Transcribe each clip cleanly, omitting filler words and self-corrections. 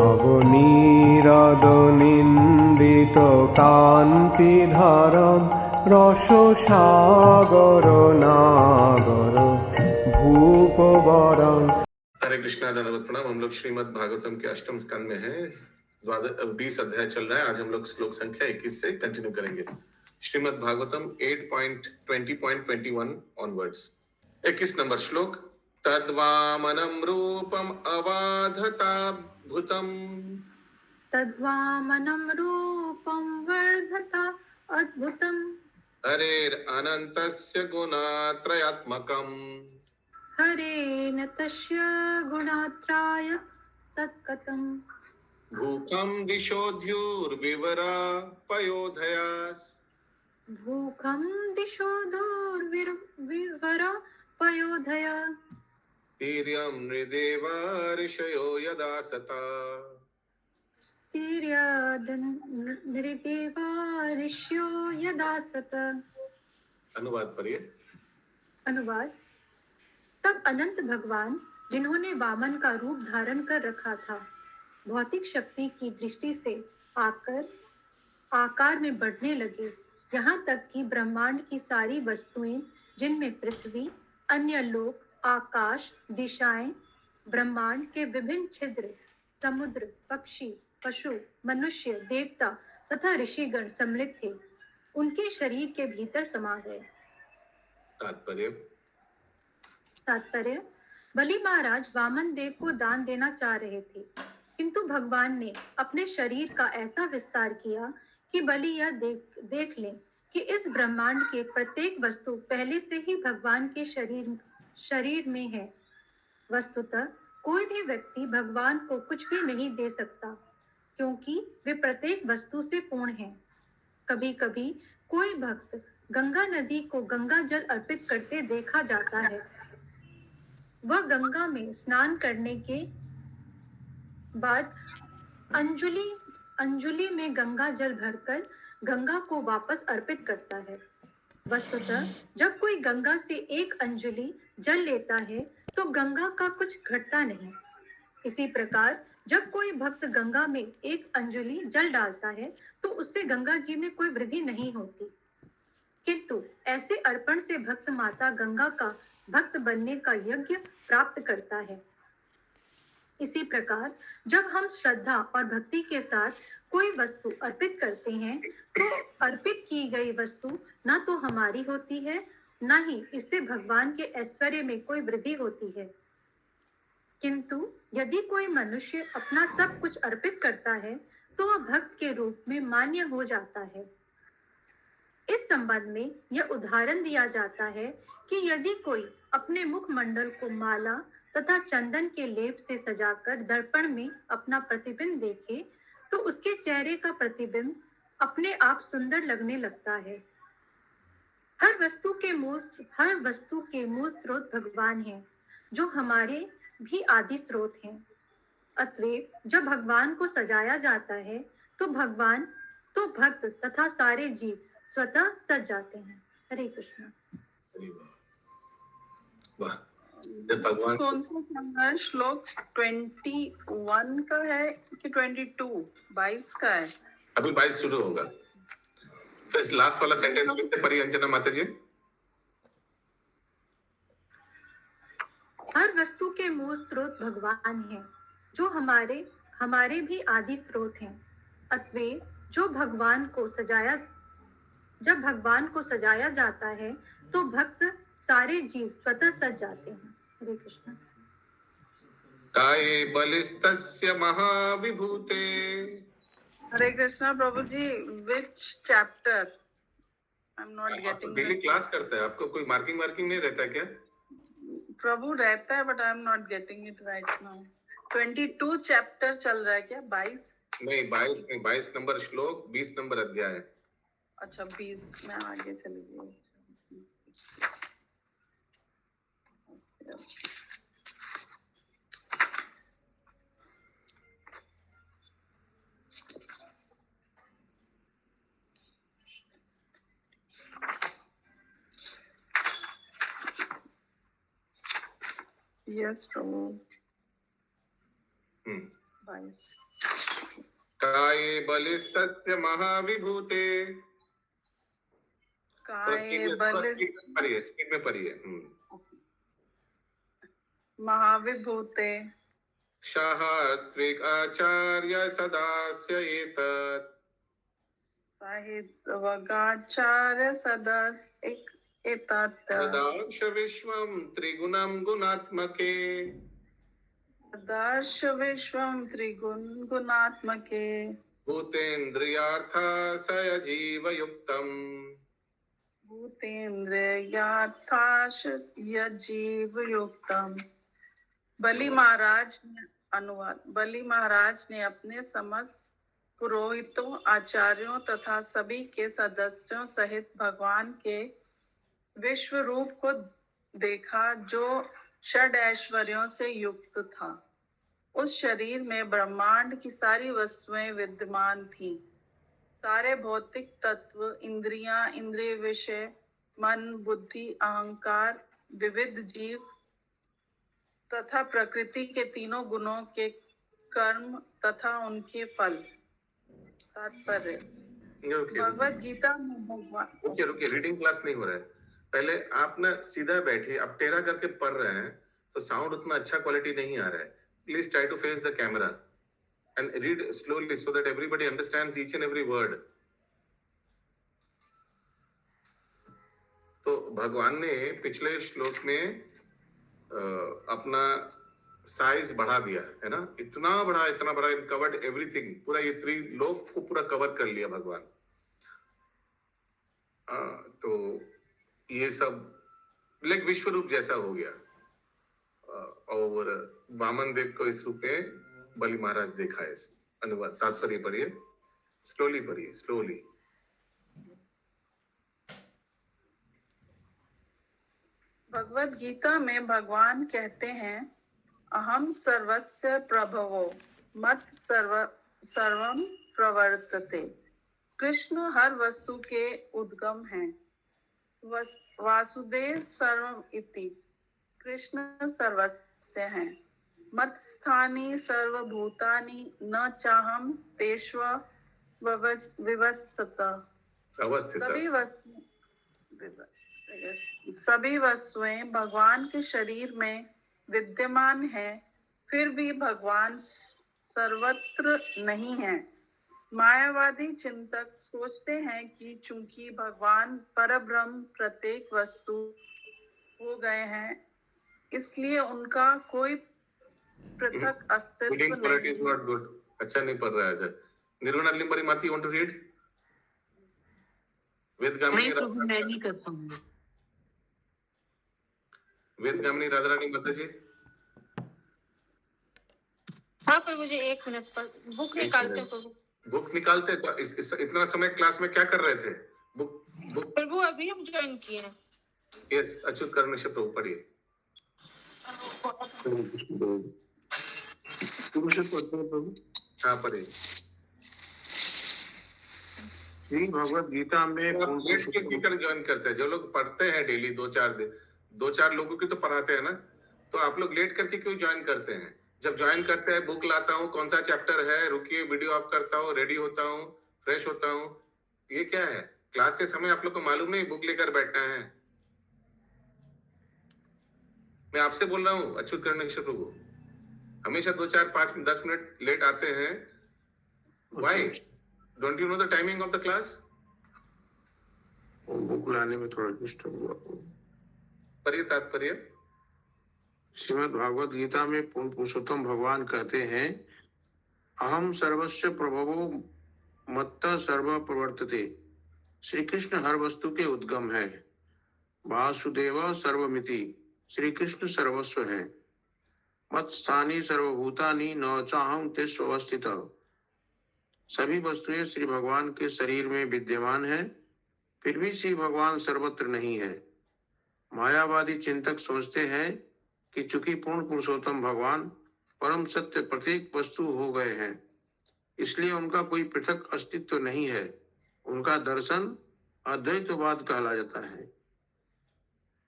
নবনীরদনিন্দিত কান্তিধারম রসসাগর নাগর भूपवरं। हरे कृष्णा, दंडवत प्रणाम। हम लोग श्रीमद् भागवतम के अष्टम स्कंद में हैं। 20 अध्याय चल रहा है। आज हम लोग श्लोक संख्या 21 से कंटिन्यू करेंगे। श्रीमद् भागवतम 8.20.21 ऑनवर्ड्स। 21 नंबर श्लोक। तद्वामनं रूपम अवाधताद्भुतम् तद्वामनं रूपं वर्धता अद्भुतम् हरेरनन्तस्य गुणात्रयात्मकम् हरेण तस्य गुणात्रय तत्कथम् भूखं दिशोऽध्युर्विवरा पयोधयास् भूखं दिशो दुर्विवरा पयोधय तीर्यं नृदेवा ऋषयो यदा सता नृदेवा ऋष्यो यदा सत। अनुवाद पढ़िए। अनुवाद। तब अनंत भगवान, जिन्होंने वामन का रूप धारण कर रखा था, भौतिक शक्ति की दृष्टि से आकार में बढ़ने लगे, यहाँ तक कि ब्रह्मांड की सारी वस्तुएं, जिनमें पृथ्वी, अन्य लोक, आकाश, दिशाएं, ब्रह्मांड के विभिन्न छिद्र, समुद्र, पक्षी, पशु, मनुष्य, देवता तथा ऋषिगण सम्मिलित थे, उनके शरीर के भीतर समा गए। तात्पर्य। बलि महाराज वामन देव को दान देना चाह रहे थे, किंतु भगवान ने अपने शरीर का ऐसा विस्तार किया कि बलि यह देख लें कि इस ब्रह्मांड के प्रत्येक वस्तु पहले से ही भगवान के शरीर में है। वस्तुतः कोई भी व्यक्ति भगवान को कुछ भी नहीं दे सकता, क्योंकि वे प्रत्येक वस्तु से पूर्ण हैं। कभी कभी कोई भक्त गंगा नदी को गंगा जल अर्पित करते देखा जाता है। वह गंगा में स्नान करने के बाद अंजुलि में गंगा जल भरकर गंगा को वापस अर्पित करता है। वस्तुतः जब कोई गंगा से एक अंजुलि जल लेता है तो गंगा का कुछ घटता नहीं। इसी प्रकार जब कोई भक्त गंगा में एक अंजुलि जल डालता है तो उससे गंगा जी में कोई वृद्धि नहीं होती, किंतु ऐसे अर्पण से भक्त माता गंगा का भक्त बनने का यज्ञ प्राप्त करता है। इसी प्रकार जब हम श्रद्धा और भक्ति के साथ कोई वस्तु अर्पित करते हैं तो अर्पित की गई वस्तु न तो हमारी होती है, न ही इससे भगवान के ऐश्वर्य में कोई वृद्धि होती है। किंतु यदि कोई मनुष्य अपना सब कुछ अर्पित करता है तो वह भक्त के रूप में मान्य हो जाता है। इस संबंध में यह उदाहरण दिया जाता है कि यदि कोई अपने मुखमंडल को माला तथा चंदन के लेप से सजाकर दर्पण में अपना प्रतिबिंब देखे तो उसके चेहरे का प्रतिबिंब अपने आप सुंदर लगने लगता है। हर वस्तु के मूल स्रोत भगवान हैं, जो हमारे भी आदि स्रोत हैं। अतएव जब भगवान को सजाया जाता है तो भक्त तथा सारे जीव स्वतः सज जाते हैं। हरे कृष्णा। भगवान कौन सा श्लोक 21 का है कि 22 का है? अभी 22 शुरू होगा। तो इस लास्ट वाला सेंटेंस फिर से पढ़िए अंजना माता जी। हर वस्तु के मूल स्रोत भगवान हैं, जो हमारे भी आदि स्रोत हैं। अतएव जब भगवान को सजाया जाता है तो भक्त सारे जीव स्वतः सज जाते हैं। हरे कृष्ण। काये बलिस्तस्य महाविभूते। हरे कृष्णा प्रभु जी, which chapter? I'm not getting it. Daily class करते हैं, आपको कोई मार्किंग नहीं रहता क्या? प्रभु रहता है, but I'm not getting it right now. 22 chapter चल रहा है क्या? 22 नहीं, 22 नंबर श्लोक, 20 नंबर अध्याय। अच्छा 20 में आगे चली गई। यस प्रभु। काये बलिस्तस्य महाविभूते। स्पीड में पढ़िए। महाविभूते शाहत्विक आचार्य सदास्य एतत्। साहित्वगाचार्य एतत्। तदांश विश्वं त्रिगुणं गुणात्मके। तदांश विश्वं त्रिगुणात्मके। भूतेन्द्रियार्थाशय जीवयुक्तम्। भूतेन्द्रियार्थाशय जीवयुक्तम्। बलि महाराज ने अनुवाद। बलि महाराज ने अपने समस्त पुरोहितों, आचार्यों तथा सभी के सदस्यों सहित भगवान के विश्व रूप को देखा जो षड ऐश्वर्यों से युक्त था। उस शरीर में ब्रह्मांड की सारी वस्तुएं विद्यमान थीं। सारे भौतिक तत्व, इंद्रियां, इंद्रिय विषय, मन, बुद्धि, अहंकार, विविध जीव तथा प्रकृति के तीनों गुणों के कर्म तथा उनके फल। तात्पर्य। भगवत गीता में भगवान। रुकिए, रीडिंग क्लास नहीं हो रहा है। पहले आप ना सीधा बैठिए। आप टेढ़ा करके पढ़ रहे हैं तो साउंड उतना अच्छा क्वालिटी नहीं आ रहा है। Please try to face the camera and read slowly so that everybody understands each and every word. तो भगवान ने पिछले श्लोक में अपना साइज बढ़ा दिया है ना। इतना बड़ा कवर्ड एवरीथिंग। पूरा ये त्रिलोक को पूरा कवर कर लिया भगवान। तो ये सब लाइक विश्व रूप जैसा हो गया। और वामन देव को इस रूप में बलि महाराज देखा है। अनुवाद तात्पर्य पढ़िए, स्लोली पढ़िए, स्लोली। भगवत गीता में भगवान कहते हैं, अहम सर्वस्य प्रभवो मत सर्वम प्रवर्तते। कृष्ण हर वस्तु के उद्गम हैं। वासुदेव सर्वम इति। कृष्ण सर्वस्य हैं। मत स्थानी सर्वभूतानि न चाहम तेष्व सभी वस्तुएं भगवान के शरीर में विद्यमान है, फिर भी भगवान सर्वत्र नहीं है। मायावादी चिंतक सोचते हैं कि चूंकि भगवान परब्रह्म प्रत्येक वस्तु हो गए हैं, इसलिए उनका कोई पृथक अस्तित्व नहीं। अच्छा नहीं पढ़ रहा है सर। निर्गुण लिंबरी माथी वांट टू रीड। वेदगामिनी मैं नहीं कर पाऊंगा। वेदगामिनी राधा रानी माता जी। हाँ पर मुझे 1 मिनट पर बुक निकालते हो। बुक निकालते तो इतना समय क्लास में क्या कर रहे थे? बुक प्रभु अभी हम ज्वाइन किए हैं। यस, अच्युत कर्ण से प्रभु पढ़िए। हाँ पढ़िए। श्री भगवत गीता में ज्वाइन करते हैं जो लोग पढ़ते हैं डेली 2-4 लोगों की तो पढ़ाते हैं ना। तो आप लोग लेट करके क्यों ज्वाइन करते हैं? जब ज्वाइन करते हैं बुक लाता हूँ, कौन सा चैप्टर है, रुकिए वीडियो ऑफ करता हूँ, रेडी होता हूँ, फ्रेश होता हूँ। ये क्या है? क्लास के समय आप लोग को मालूम नहीं बुक लेकर बैठना है। मैं आपसे बोल रहा हूँ अच्युत कर्णेश्वर प्रभु, हमेशा 2-4-5-10 मिनट लेट आते हैं। Why? Don't you know the timing of the class? Book लाने में थोड़ा डिस्टर्ब हुआ। पढ़िए तात्पर्य। श्रीमद् भागवत गीता में पूर्ण पुरुषोत्तम भगवान कहते हैं, अहम सर्वस्य प्रभवो मत्तः सर्व प्रवर्तते। श्री कृष्ण हर वस्तु के उद्गम है। वासुदेव सर्वमिति। श्री कृष्ण सर्वस्व है। मत स्थानी सर्वभूतानि न चाहम तेष्वस्थित। सभी वस्तुएं श्री भगवान के शरीर में विद्यमान है, फिर भी श्री भगवान सर्वत्र नहीं है। मायावादी चिंतक सोचते हैं कि चूंकि पूर्ण पुरुषोत्तम भगवान परम सत्य प्रत्येक वस्तु हो गए हैं, इसलिए उनका कोई पृथक अस्तित्व नहीं है। उनका दर्शन अद्वैतवाद कहला जाता है,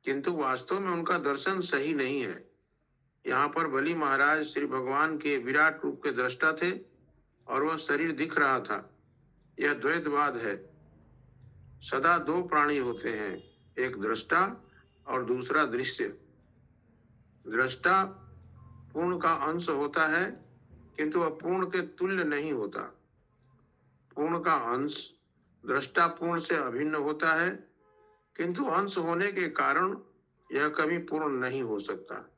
किंतु वास्तव में उनका दर्शन सही नहीं है। यहाँ पर बलि महाराज श्री भगवान के विराट रूप के दृष्टा थे और वह शरीर दिख रहा था। यह द्वैतवाद है। सदा दो प्राणी होते हैं, एक दृष्टा और दूसरा दृश्य। दृष्टा पूर्ण का अंश होता है, किंतु वह पूर्ण के तुल्य नहीं होता। पूर्ण का अंश दृष्टा पूर्ण से अभिन्न होता है, किंतु अंश होने के कारण यह कभी पूर्ण नहीं हो सकता।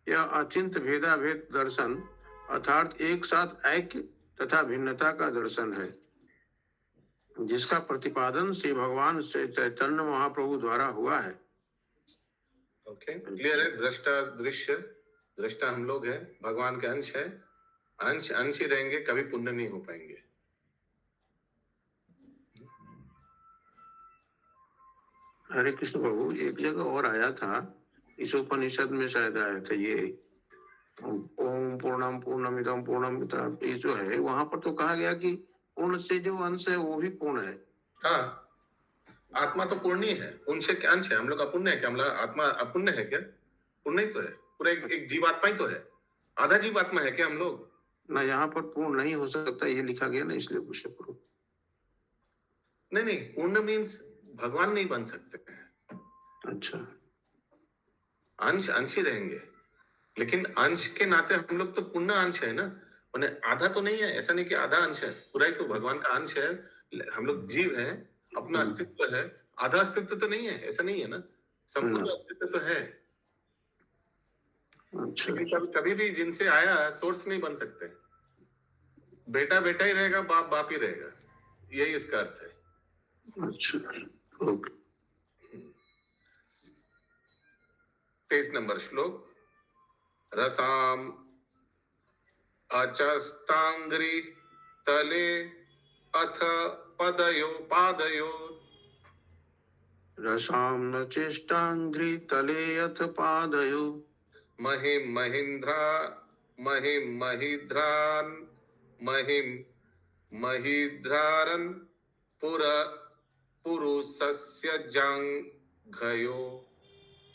यह अचिंत भेदाभेद दर्शन अर्थात एक साथ ऐक्य तथा भिन्नता का दर्शन है, जिसका प्रतिपादन श्री भगवान श्री चैतन्य महाप्रभु द्वारा हुआ है। ओके, क्लियर है। दृष्टा दृश्य, दृष्टा हम लोग हैं, भगवान के अंश है। अंश अंश ही रहेंगे, कभी पुण्य नहीं हो पाएंगे। हरे कृष्ण प्रभु, एक जगह और आया था, इस उपनिषद में शायद आया था ये ओम पूर्णम पूर्णमिदम पूर्णमिदम, ये जो है वहां पर तो कहा गया कि पूर्ण से जो अंश है वो भी पूर्ण है। हाँ, आत्मा तो पूर्ण ही है, उनसे क्या अंश है? हम लोग अपुण्य है क्या? हम लोग आत्मा अपुण्य है क्या? पुण्य ही तो है, पूरा एक जीवात्मा ही तो है। आधा जीवात्मा है क्या हम लोग? ना, यहाँ पर पूर्ण नहीं हो सकता ये लिखा गया ना, इसलिए पूछे प्रभु। नहीं, पूर्ण मीन्स भगवान नहीं बन सकते। अच्छा, अंश अंश ही रहेंगे, लेकिन अंश के नाते हम लोग तो पूर्ण अंश है ना, उन्हें आधा तो नहीं है। ऐसा नहीं कि आधा अंश है, पूरा ही तो भगवान का अंश है। हम लोग जीव हैं, अपना अस्तित्व है, आधा अस्तित्व तो नहीं है, ऐसा नहीं है ना, संपूर्ण अस्तित्व तो है। अच्छा, लेकिन कभी भी जिनसे आया सोर्स नहीं बन सकते। बेटा बेटा ही रहेगा, बाप बाप ही रहेगा, यही इसका अर्थ है। अच्छा, ओके। 23 नंबर श्लोक। रसाम अचस्तांग्री तले अथ पदयो पादयो रसाम न चेष्टांग्री तले अथ पादयो महिम महिद्रान महिम महिद्रारन पुरुषस्य जंघयो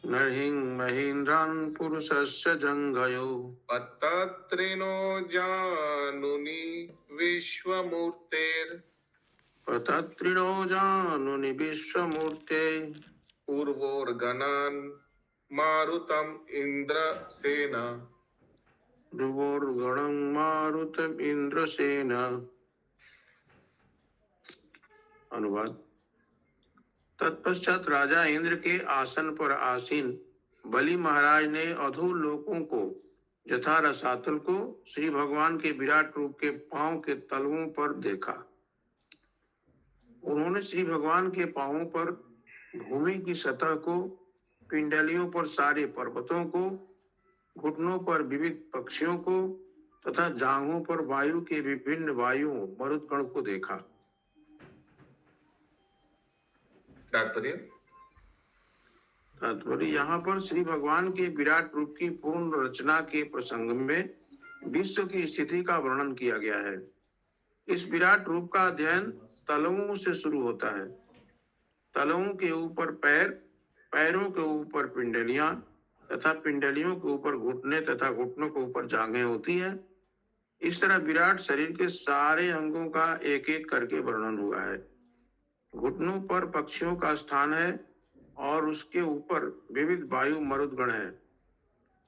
नहिं महीन्द्रान् पुरुषस्य जङ्घयो पतत्रिनो जानुनि विश्वमूर्तेर् पतत्रिणो जानुनि विश्वमूर्ते पूर्वोर्गणान् मारुतम् इंद्रसेन ध्रुवोर्गणं मारुतम् इंद्रसेन। अनुवाद। तत्पश्चात राजा इंद्र के आसन पर आसीन बलि महाराज ने अधो लोकों को यथा रसातल को श्री भगवान के विराट रूप के पांव के तलवों पर देखा। उन्होंने श्री भगवान के पांवों पर भूमि की सतह को, पिंडलियों पर सारे पर्वतों को, घुटनों पर विविध पक्षियों को तथा जांघों पर वायु के विभिन्न वायुओं मरुदगण को देखा। तात्पर्य यहाँ पर श्री भगवान के विराट रूप की पूर्ण रचना के प्रसंग में विश्व की स्थिति का वर्णन किया गया है। इस विराट रूप का अध्ययन तलवों से शुरू होता है। तलवों के ऊपर पैर, पैरों के ऊपर पिंडलियां तथा पिंडलियों के ऊपर घुटने तथा घुटनों के ऊपर जांघें होती है। इस तरह विराट शरीर के सारे अंगों का एक एक करके वर्णन हुआ है। घुटनों पर पक्षियों का स्थान है और उसके ऊपर विविध वायु मरुदगण है।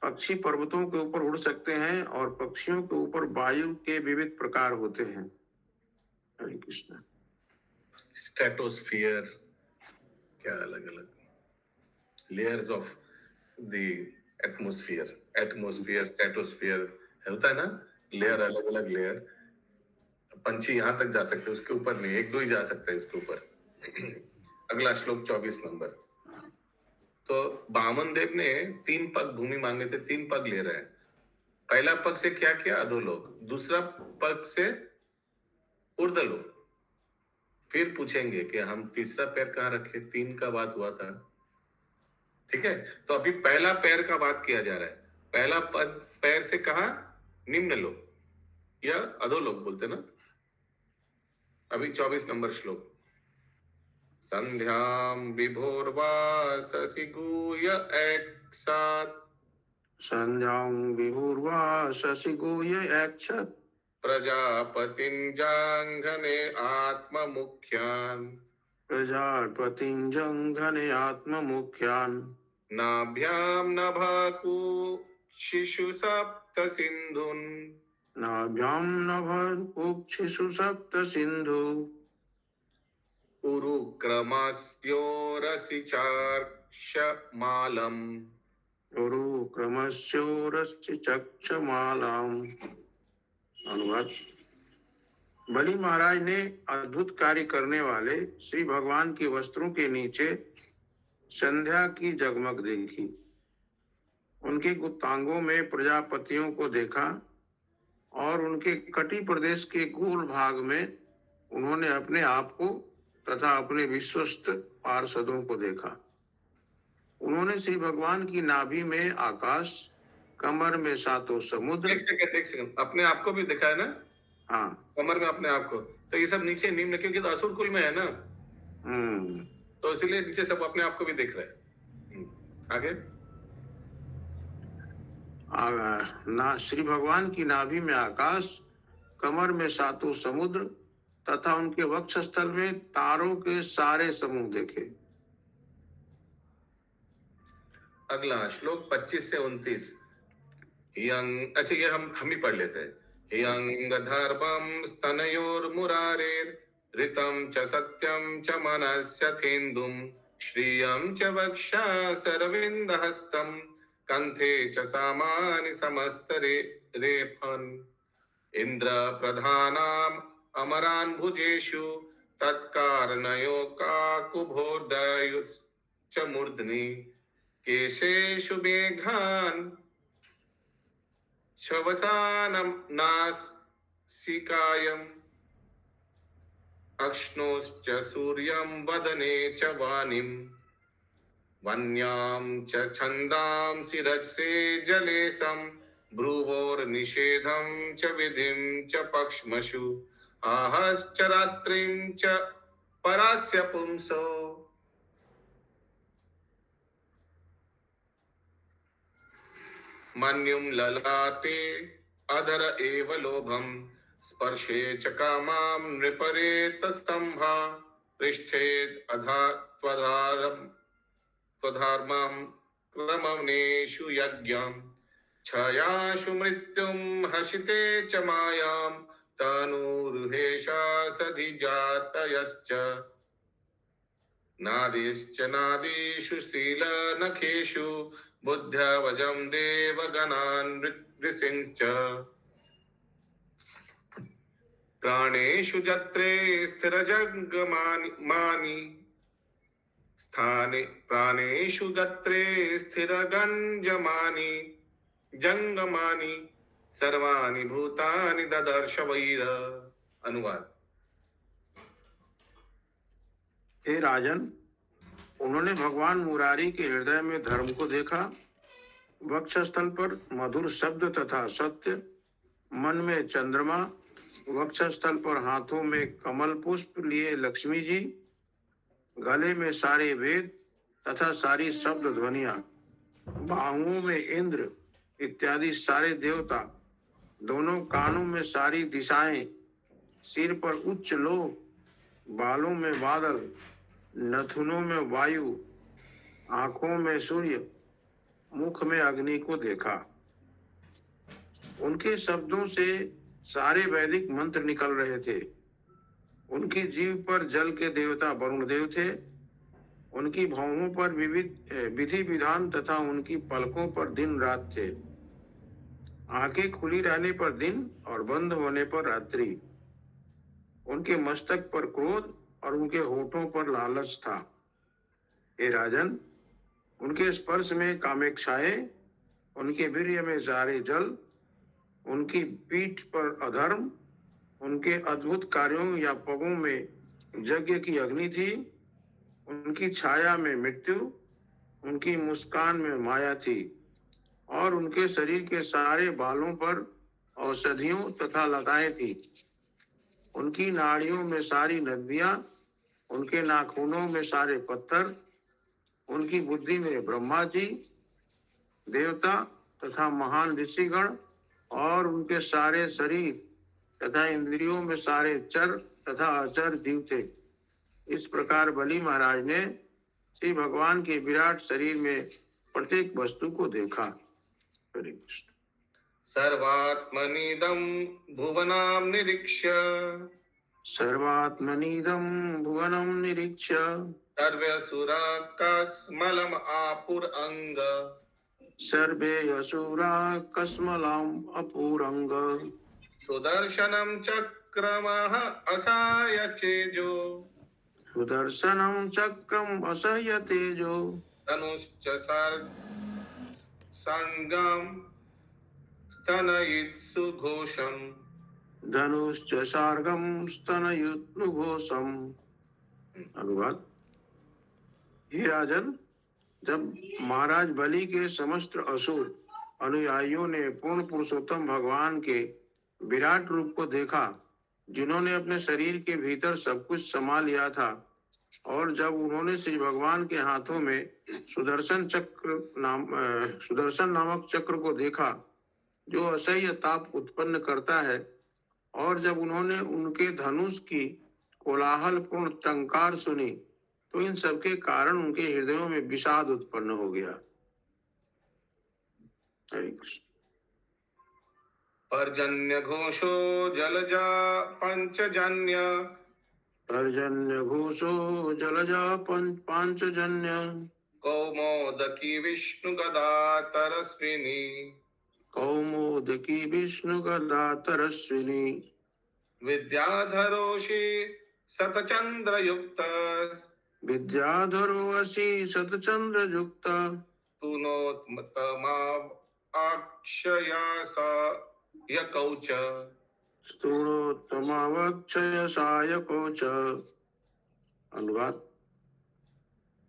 पक्षी पर्वतों के ऊपर उड़ सकते हैं और पक्षियों के ऊपर वायु के विविध प्रकार होते हैं। हरे कृष्ण। स्ट्रेटोस्फियर, क्या अलग अलग layers of the atmosphere, atmosphere, stratosphere होता है ना, लेयर, अलग अलग लेयर। पंछी यहाँ तक जा सकते हैं, उसके ऊपर नहीं, एक दो ही जा सकते हैं इसके ऊपर। अगला श्लोक 24 नंबर। तो बामन देव ने 3 पग भूमि मांगे थे, 3 पग ले रहे हैं। पहला पग से क्या किया? अधोलोक। दूसरा पग से ऊर्ध्वलोक। फिर पूछेंगे कि हम तीसरा पैर कहाँ रखे, 3 का बात हुआ था। ठीक है, तो अभी पहला पैर का बात किया जा रहा है। पहला पग पैर से कहा? निम्न लोक या अधोलोक बोलते ना। अभी 24 नंबर श्लोक। संध्याम विभोर्वा शशिगूय एक्सात् संध्यां विहुर्वा शशिगोह्य ऐक्षत प्रजापतिं जांघने आत्ममुख्यान् प्रजापतिं जङ्घने आत्ममुख्यान् नाभ्यां नभकु शिशु सप्त सिन्धुन् नाभ्यां नभकुक्षिषु सप्त सिन्धु उरुक्रमस्योरसि चार्क्षमालम् गुरुक्रमस्योरस्य चक्षमालाम्। अनुवाद। बलि महाराज ने अद्भुत कार्य करने वाले श्री भगवान के वस्त्रों के नीचे संध्या की जगमग देखी। उनके गुप्तांगों में प्रजापतियों को देखा और उनके कटी प्रदेश के गोल भाग में उन्होंने अपने आप को तथा अपने विश्वस्त पार्षदों को देखा। उन्होंने श्री भगवान की नाभि में आकाश, कमर में सातों समुद्र। एक सेकंड अपने आप को भी दिखा है ना? हाँ, कमर में अपने आप को। तो ये सब नीचे निम्न, क्योंकि तो असुर कुल में है ना, तो इसीलिए नीचे सब अपने आप को भी देख रहे हैं। आगे ना श्री भगवान की नाभि में आकाश, कमर में सातों समुद्र तथा उनके वक्षस्थल में तारों के सारे समूह देखे। अगला श्लोक 25 से 29। अच्छा, ये हम ही पढ़ लेते हैं। हियंग धर्मं स्तनयोर्मुरारेर ऋतं च सत्यं च मनस्यथेन्दुं श्रियं च वक्षा सरविन्दहस्तं कंठे च सामानि समस्तरे रेफन् इंद्र प्रधानाम अमरान् भुजेषु तत्कारणयो काकुभोदयु च मूर्धनि केशेषु मेघान् शवसानं नासिकायम् अक्ष्णोश्च सूर्यं वदने च वाणिम् वन्यां च छन्दांसि रजसे जलेशं भ्रुवोर्निषेधं च विधिं च पक्ष्मषु आहश्च रात्रिं च परास्य पुंसो मन्युं ललाटे अधर एव लोभं स्पर्शे च कामां नृपरेतस्तंभा पृष्ठेद अधा त्वधर्मं क्रमणेषु यज्ञं छयाशु मृत्युं हसिते च मायां तनुरुहेशा सधिजातयश्च नादीश्च नादीषु शीलनखेषु बुद्ध्यवजं देवगणान् ऋषिञ्च प्राणेषु जत्रे स्थिरजङ्गमानि स्थाने प्राणेषु गत्रे स्थिरगञ्जमानि जंगमानि सर्वाणि भूतानि ददर्श वैर। अनुवाद। हे राजन, उन्होंने भगवान मुरारी के हृदय में धर्म को देखा, वक्षस्थल पर मधुर शब्द तथा सत्य, मन में चंद्रमा, वक्षस्थल पर हाथों में कमल पुष्प लिए लक्ष्मी जी, गले में सारे वेद तथा सारी शब्द ध्वनिया, बाहुओं में इंद्र इत्यादि सारे देवता, दोनों कानों में सारी दिशाएं, सिर पर उच्च लोक, बालों में बादल, नथुनों में वायु, आंखों में सूर्य, मुख में अग्नि को देखा। उनके शब्दों से सारे वैदिक मंत्र निकल रहे थे। उनकी जीभ पर जल के देवता वरुण देव थे। उनकी भौहों पर विधि विधान तथा उनकी पलकों पर दिन रात थे। आंखें खुली रहने पर दिन और बंद होने पर रात्रि। उनके मस्तक पर क्रोध और उनके होठों पर लालच था। हे राजन, उनके स्पर्श में कामेक्षाएं, उनके वीर्य में सारे जल, उनकी पीठ पर अधर्म, उनके अद्भुत कार्यों या पगों में यज्ञ की अग्नि थी, उनकी छाया में मृत्यु, उनकी मुस्कान में माया थी और उनके शरीर के सारे बालों पर औषधियों तथा लताएं थी। उनकी नाड़ियों में सारी नदियां, उनके नाखूनों में सारे पत्थर, उनकी बुद्धि में ब्रह्मा जी, देवता तथा महान ऋषिगण और उनके सारे शरीर तथा इंद्रियों में सारे चर तथा अचर जीव थे। इस प्रकार बलि महाराज ने श्री भगवान के विराट शरीर में प्रत्येक वस्तु को देखा। हरे कृष्ण। सर्वात्मनिदं भुवनां निरीक्ष्य सर्वात्मनीदं भुवनं निरीक्ष्य सर्वसुराकास्मलम् आपुरंग सर्वे असुरा कस्मलाम् अपूरंग सुदर्शनं चक्रमः असाय चेजो सुदर्शनं चक्रम् असह्य तेजो धनुश्च संगम स्तनयित्सु घोषम। धनुश्च सार्गं स्तनयुग्मघोषम्। अनुवाद। हे राजन, जब महाराज बलि के समस्त असुर अनुयायियों ने पूर्ण पुरुषोत्तम भगवान के विराट रूप को देखा, जिन्होंने अपने शरीर के भीतर सब कुछ समा लिया था, और जब उन्होंने श्री भगवान के हाथों में सुदर्शन नामक चक्र को देखा जो असह्य ताप उत्पन्न करता है, और जब उन्होंने उनके धनुष की कोलाहलपूर्ण टंकार सुनी, तो इन सब के कारण उनके हृदयों में विषाद उत्पन्न हो गया। हरे कृष्ण। पर्जन्य घोषो जलजा पंचजन्य पर्जन्य घोषो जलजा पांचजन्य कौमोदकी विष्णु गदा तरस्विनी कौमोदकी विष्णु गदा तरस्विनी विद्याधरोषि शतचंद्र युक्त विद्याधरो असि शतचंद्र युक्त तुनोत्तमाक्षया सा यकौच स्तूणोत्तमावक्षय सायको च। अनुवाद।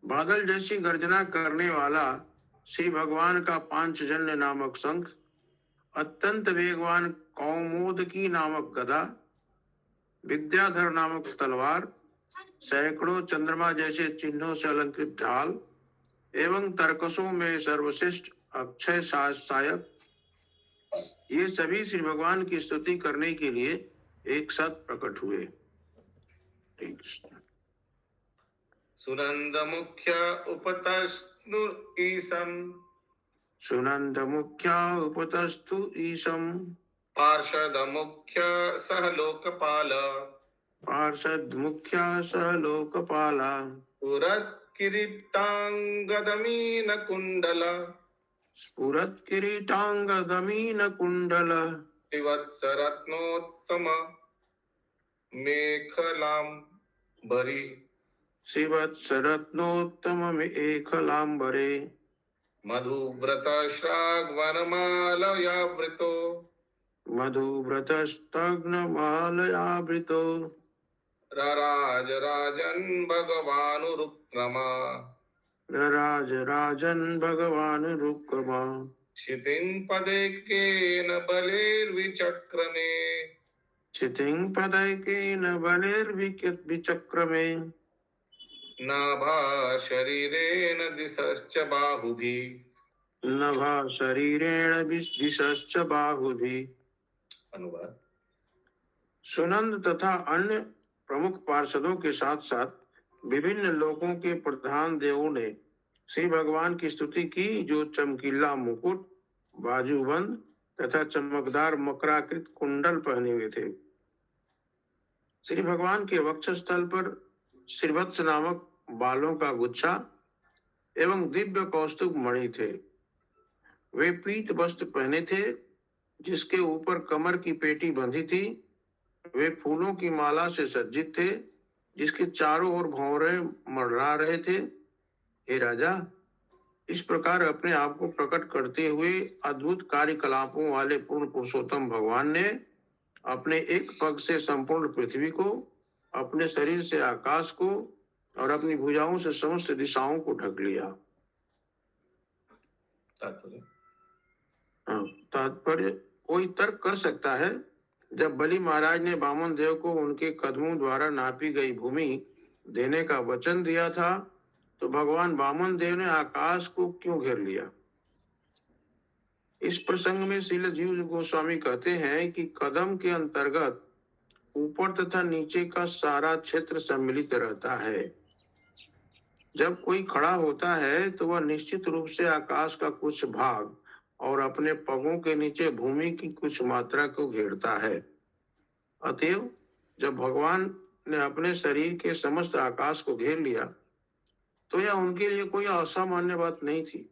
बादल जैसी गर्जना करने वाला श्री भगवान का पांचजन्य नामक शंख, अत्यंत वेगवान कौमोदकी नामक गदा, विद्याधर नामक तलवार, सैकड़ों चंद्रमा जैसे चिन्हों से अलंकृत ढाल एवं तर्कसों में सर्वश्रेष्ठ अक्षय सायक, ये सभी श्री भगवान की स्तुति करने के लिए एक साथ प्रकट हुए। सुनंद मुख्य उपतस्तु ईशम सुनंद मुख्या उपतस्तु ईशम पार्षद मुख्य सह लोकपाल पार्षद मुख्या सह लोकपाला पुरत किरीटांगदमीन कुंडल स्फुरत किरीटांगदमीन कुंडल त्रिवत्सरत्नोत्तम मेखलांबरी श्रीवत्सरत्नोत्तम एखलांबरे मधुव्रत श्रावणमालयावृतो मधुव्रतस्तग्नमालयावृतो रराज राजन् भगवानुरुक्रमा राजन् भगवानुरुक्रमा क्षितिं पदैकेन बलैर्विचक्रमे क्षितिं पदैकेन बलैर्विचक्रमे नाभा शरीरेण दिशश्च बाहुभिः नभा शरीरेण दिशश्च बाहुभिः। अनुवाद। सुनंद तथा अन्य प्रमुख पार्षदों के साथ साथ विभिन्न लोकों के प्रधान देवों ने श्री भगवान की स्तुति की, जो चमकीला मुकुट, बाजूबंद तथा चमकदार मकराकृत कुंडल पहने हुए थे। श्री भगवान के वक्षस्थल पर श्रीवत्स नामक बालों का गुच्छा एवं दिव्य कौस्तुभ मणि थे। वे पीत वस्त्र पहने थे, जिसके ऊपर कमर की पेटी बंधी थी। वे फूलों की माला से सज्जित थे, जिसके चारों ओर भंवरे मंडरा रहे थे। हे राजा, इस प्रकार अपने आप को प्रकट करते हुए अद्भुत कार्यकलापों वाले पूर्ण पुरुषोत्तम भगवान ने अपने एक पग से संपूर्ण पृथ्वी को, अपने शरीर से आकाश को और अपनी भुजाओं से समस्त दिशाओं को ढक लिया। तात्पर्य। कोई तर्क कर सकता है, जब बलि महाराज ने वामन देव को उनके कदमों द्वारा नापी गई भूमि देने का वचन दिया था, तो भगवान वामन देव ने आकाश को क्यों घेर लिया? इस प्रसंग में श्रील जीव गोस्वामी कहते हैं कि कदम के अंतर्गत ऊपर तथा नीचे का सारा क्षेत्र सम्मिलित रहता है। जब कोई खड़ा होता है तो वह निश्चित रूप से आकाश का कुछ भाग और अपने पगों के नीचे भूमि की कुछ मात्रा को घेरता है। अतएव जब भगवान ने अपने शरीर के समस्त आकाश को घेर लिया तो यह उनके लिए कोई असामान्य बात नहीं थी।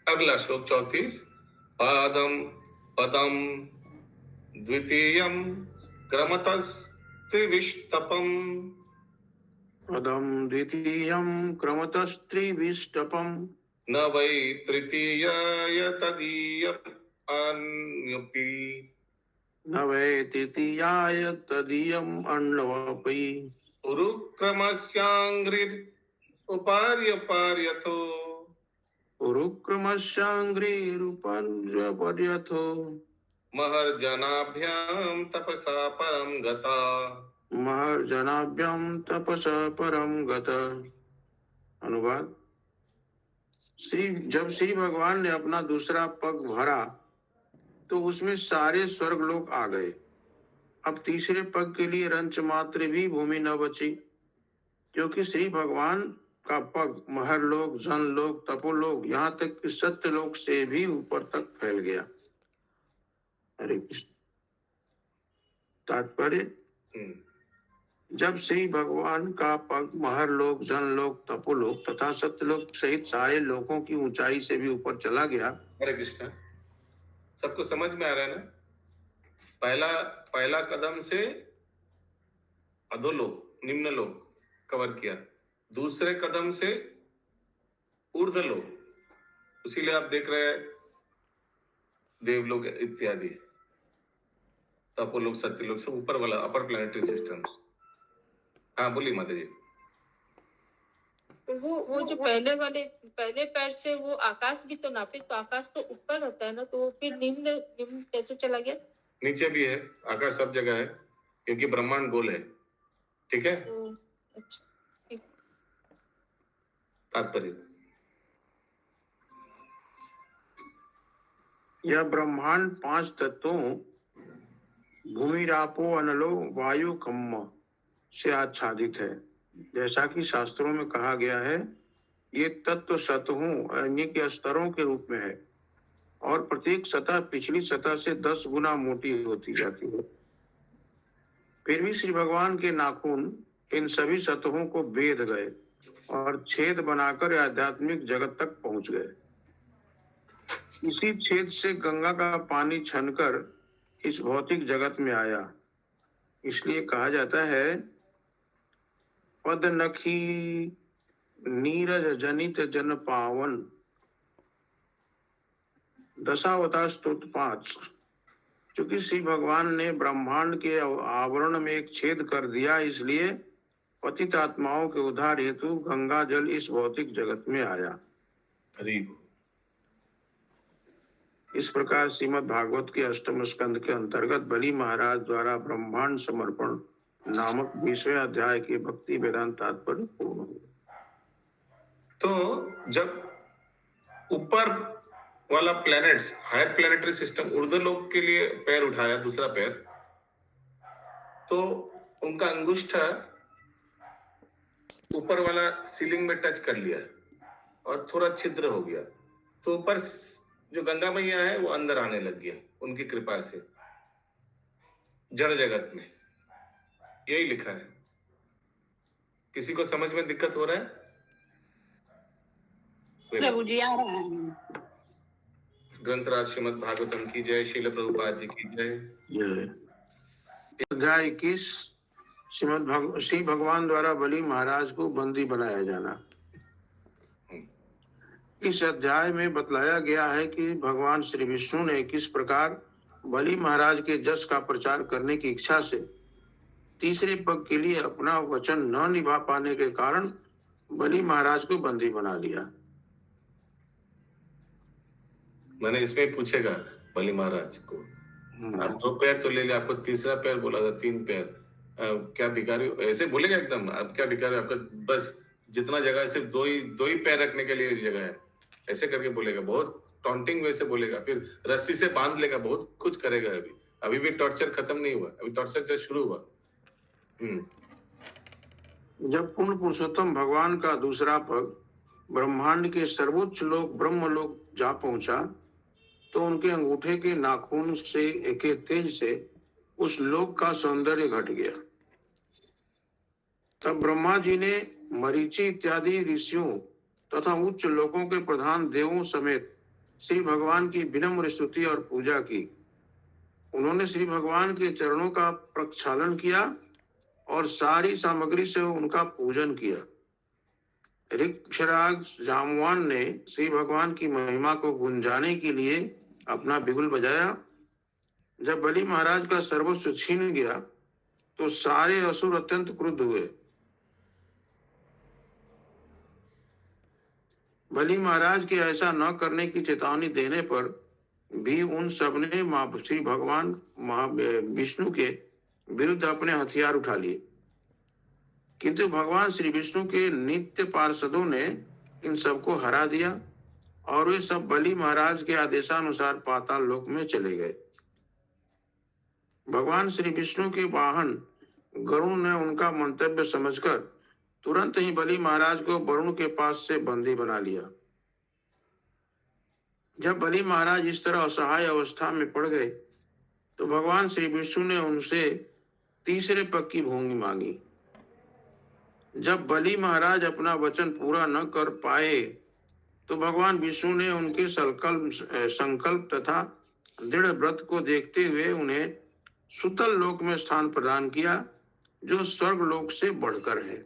अगला श्लोक 34। पादम पदम द्वितीयम क्रमतस्त्रिविष्टपम पदम द्वितीयं क्रमतस्त्रिविष्टपम् न वै तृतीयाय तदीयमन्यपि न वै तृतीयाय तदीयम् अन्वपि उरुक्रमस्याङ्घ्रिर् उपार्यपार्यथो उरुक्रमस्याङ्घ्रिरुपर्यपर्यथो महर्जनाभ्यां तपसा परं गता। महर्जनाभ्यां तपसा परम गत। अनुवाद। जब श्री भगवान ने अपना दूसरा पग भरा तो उसमें सारे स्वर्ग लोक आ गए। अब तीसरे पग के लिए रंच मात्र भी भूमि न बची, क्योंकि श्री भगवान का पग महरलोक, जनलोक, तपोलोक, यहाँ तक कि सत्यलोक से भी ऊपर तक फैल गया। हरे कृष्ण। तात्पर्य। जब श्री भगवान का पग महरलोक, जनलोक, तपोलोक तथा सत्यलोक सहित सारे लोकों की ऊंचाई से भी ऊपर चला गया। हरे कृष्ण। सबको समझ में आ रहा है ना? पहला कदम से अधोलोक, निम्नलोक कवर किया, दूसरे कदम से ऊर्ध्वलोक, इसीलिए आप देख रहे हैं देवलोक इत्यादि, तपोलोक, सत्यलोक, सब ऊपर वाला अपर प्लैनेटरी सिस्टम्स। हाँ बोलिए माता जी। वो जो पहले पैर से वो आकाश भी तो नापे, तो आकाश तो ऊपर होता है ना, तो फिर निम्न कैसे चला गया? नीचे भी है, आकाश सब जगह है, क्योंकि ब्रह्मांड गोल है। ठीक है। अच्छा, ठीक। तात्पर्य। यह ब्रह्मांड 5 तत्वों भूमि, रापो, अनलो, वायु, खम्म से आच्छादित है। जैसा कि शास्त्रों में कहा गया है, ये तत्व सतहों अन्य के स्तरों के रूप में है और प्रत्येक सतह पिछली सतह से 10 गुना मोटी होती जाती है। फिर भी श्री भगवान के नाखून इन सभी सतहों को भेद गए और छेद बनाकर आध्यात्मिक जगत तक पहुंच गए। इसी छेद से गंगा का पानी छनकर इस भौतिक जगत में आया। इसलिए कहा जाता है, पद नखी नीरज जनित जन पावन। दशावतार स्तोत्र 5। चूंकि श्री भगवान ने ब्रह्मांड के आवरण में एक छेद कर दिया, इसलिए पतित आत्माओं के उद्धार हेतु गंगा जल इस भौतिक जगत में आया। इस प्रकार श्रीमद् भागवत के 8वें स्कंद के अंतर्गत बलि महाराज द्वारा ब्रह्मांड समर्पण नामक 20वें अध्याय के भक्ति वेदांत तात्पर्य पूर्ण हुआ। तो जब ऊपर वाला प्लैनेट्स, हायर प्लैनेटरी सिस्टम, ऊर्ध्वलोक के लिए पैर उठाया, दूसरा पैर, तो उनका अंगुष्ठा ऊपर वाला सीलिंग में टच कर लिया और थोड़ा छिद्र हो गया, तो ऊपर जो गंगा मैया है वो अंदर आने लग गया उनकी कृपा से जड़ जगत में। यही लिखा है। किसी को समझ में दिक्कत हो रहा है? प्रभुजी आ रहा है। ग्रंथराज श्रीमद् भागवतम की जय, श्रील प्रभुपाद जी की जय। अध्याय 21 श्री भगवान द्वारा बलि महाराज को बंदी बनाया जाना। इस अध्याय में बतलाया गया है कि भगवान श्री विष्णु ने किस प्रकार बलि महाराज के जस का प्रचार करने की इच्छा से तीसरे पग के लिए अपना वचन न निभा पाने के कारण बलि महाराज को बंदी बना लिया। मैंने इसमें पूछेगा बलि महाराज को, आप 2 पैर तो ले लिया, आपको तीसरा पैर बोला था, 3 पैर, क्या भिखारी हो? ऐसे बोलेगा एकदम, आप क्या भिखारी हो? आपका बस जितना जगह है सिर्फ दो ही पैर रखने के लिए जगह है, ऐसे करके बोलेगा, बहुत टॉन्टिंग वे से बोलेगा, फिर रस्सी से बांध लेगा, बहुत कुछ करेगा। अभी भी टॉर्चर खत्म नहीं हुआ, अभी टॉर्चर जस्ट शुरू हुआ। जब पूर्ण पुरुषोत्तम भगवान का दूसरा पग ब्रह्मांड के सर्वोच्च लोक ब्रह्मलोक जा पहुंचा, तो उनके अंगूठे के नाखून से के तेज से उस लोक का सौंदर्य घट गया। तब ब्रह्मा जी ने मरीचि इत्यादि ऋषियों तथा उच्च लोकों के प्रधान देवों समेत श्री भगवान की विनम्र स्तुति और पूजा की। उन्होंने श्री भगवान के चरणों का प्रक्षालन किया और सारी सामग्री से उनका पूजन किया। ऋक्षराज जामवान ने श्री भगवान की महिमा को गुंजाने के लिए अपना बिगुल बजाया। जब बलि महाराज का सर्वस्व छीन गया तो सारे असुर अत्यंत क्रुद्ध हुए। बलि महाराज के ऐसा न करने की चेतावनी देने पर भी उन सबने श्री भगवान विष्णु के विरुद्ध अपने हथियार उठा लिए, किंतु भगवान श्री विष्णु के नित्य पार्षदों ने इन सबको हरा दिया और वे सब बलि महाराज के आदेशानुसार पाताल लोक में चले गए। भगवान श्री विष्णु के वाहन गरुण ने उनका मंतव्य समझकर तुरंत ही बलि महाराज को वरुण के पास से बंदी बना लिया। जब बलि महाराज इस तरह असहाय अवस्था में पड़ गए तो भगवान श्री विष्णु ने उनसे तीसरे पग की भूमि मांगी। जब बलि महाराज अपना वचन पूरा न कर पाए तो भगवान विष्णु ने उनके संकल्प तथा दृढ़ व्रत को देखते हुए उन्हें सुतल लोक में स्थान प्रदान किया, जो स्वर्ग लोक से बढ़कर है।